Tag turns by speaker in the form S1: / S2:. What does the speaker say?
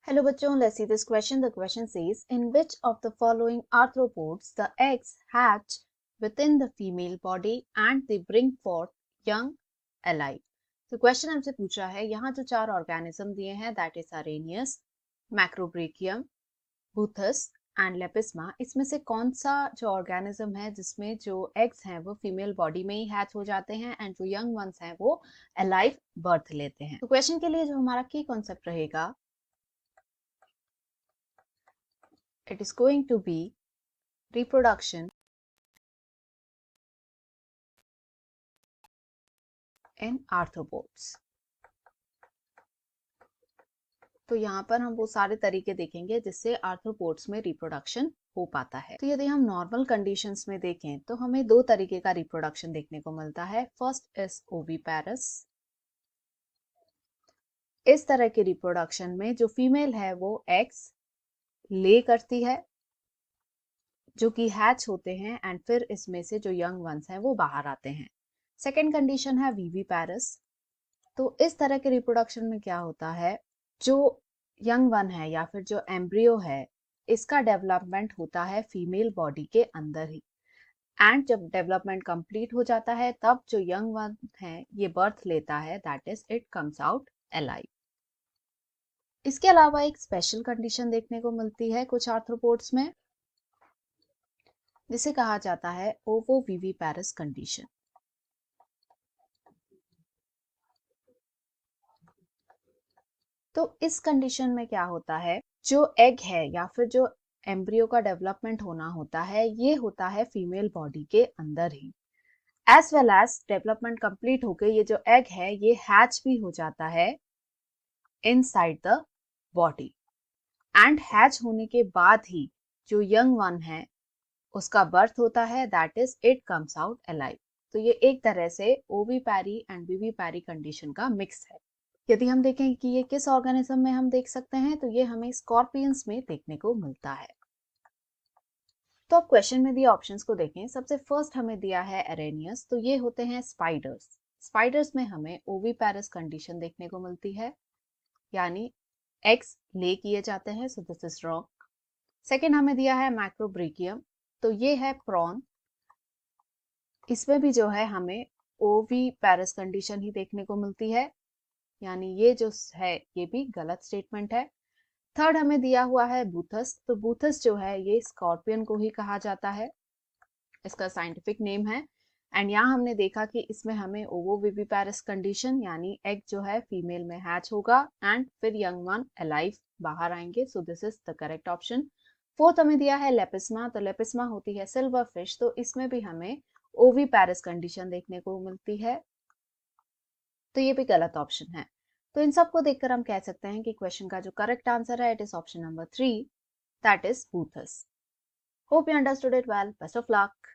S1: Hello bachon, let's see this question. The question says, in which of the following arthropods the eggs hatch within the female body and they bring forth young alive? तो question हमसे पूछा है, यहाँ जो चार organism दिए हैं that is Arrhenius, मैक्रोब्रेकियम, बूथस and लेपिस्मा, इसमें से कौन सा जो ऑर्गेनिज्म है जिसमें जो एग्स हैं वो फीमेल बॉडी में ही हैच हो जाते हैं एंड जो यंग वंस हैं वो अलाइव बर्थ लेते हैं? तो क्वेश्चन के लिए जो हमारा की कॉन्सेप्ट रहेगा, it is going to be reproduction in arthropods. तो यहाँ पर हम वो सारे तरीके देखेंगे जिससे आर्थ्रोपोड्स में रिप्रोडक्शन हो पाता है। तो यदि हम नॉर्मल कंडीशंस में देखें तो हमें दो तरीके का रिप्रोडक्शन देखने को मिलता है। First is oviparous. इस तरह के रिप्रोडक्शन में जो फीमेल है वो एग्स ले करती है जो कि हैच होते हैं एंड फिर इसमें से जो यंग वंस हैं वो बाहर आते हैं। सेकेंड कंडीशन है विविपेरस। तो इस तरह के रिप्रोडक्शन में क्या होता है, जो यंग वन है या फिर जो एम्ब्रियो है इसका डेवलपमेंट होता है फीमेल बॉडी के अंदर ही एंड जब डेवलपमेंट कंप्लीट हो जाता है तब जो यंग वन है ये बर्थ लेता है, that is it comes out alive. इसके अलावा एक स्पेशल कंडीशन देखने को मिलती है कुछ आर्थ्रोपोड्स में जिसे कहा जाता है ओवोविविपेरस कंडीशन। तो इस कंडीशन में क्या होता है, जो एग है या फिर जो एम्ब्रियो का डेवलपमेंट होना होता है ये होता है फीमेल बॉडी के अंदर ही, as well as development complete होके ये जो एग है ये हैच भी हो जाता है inside the body and hatch होने के बाद ही जो यंग वन है उसका बर्थ होता है, that is it comes out alive. तो ये एक तरह से ओविपैरी एंड विविपैरी कंडीशन का मिक्स है। यदि हम देखें कि ये किस ऑर्गेनिज्म में हम देख सकते हैं तो ये हमें स्कॉर्पियंस में देखने को मिलता है। तो अब क्वेश्चन में दिए ऑप्शंस को देखें। सबसे फर्स्ट हमें दिया है अरेनियस, तो ये होते हैं स्पाइडर्स। स्पाइडर्स में हमें ओविपैरस कंडीशन देखने को मिलती है, यानी एग्स ले किए जाते हैं, so this is wrong. Second हमें दिया है मैक्रोब्रेकियम, तो ये है प्रॉन। इसमें भी जो है हमें ओविपैरस कंडीशन ही देखने को मिलती है, यानी ये जो है ये भी गलत स्टेटमेंट है। थर्ड हमें दिया हुआ है बूथस, तो बूथस जो है ये स्कॉर्पियन को ही कहा जाता है, इसका साइंटिफिक नेम है। एंड यहाँ हमने देखा कि इसमें हमें ओवोविविपैरस कंडीशन यानी एग जो है फीमेल में हैच होगा एंड फिर यंग वन अलाइव बाहर आएंगे, so this is the correct option. Fourth हमें दिया है लेपिस्मा, तो लेपिस्मा होती है सिल्वर फिश, तो इसमें भी हमें ओविपैरस कंडीशन देखने को मिलती है, तो ये भी गलत ऑप्शन है। तो इन सबको देखकर हम कह सकते हैं कि क्वेश्चन का जो करेक्ट आंसर है it is option number 3, that is booths. Hope you understood it well, best of luck.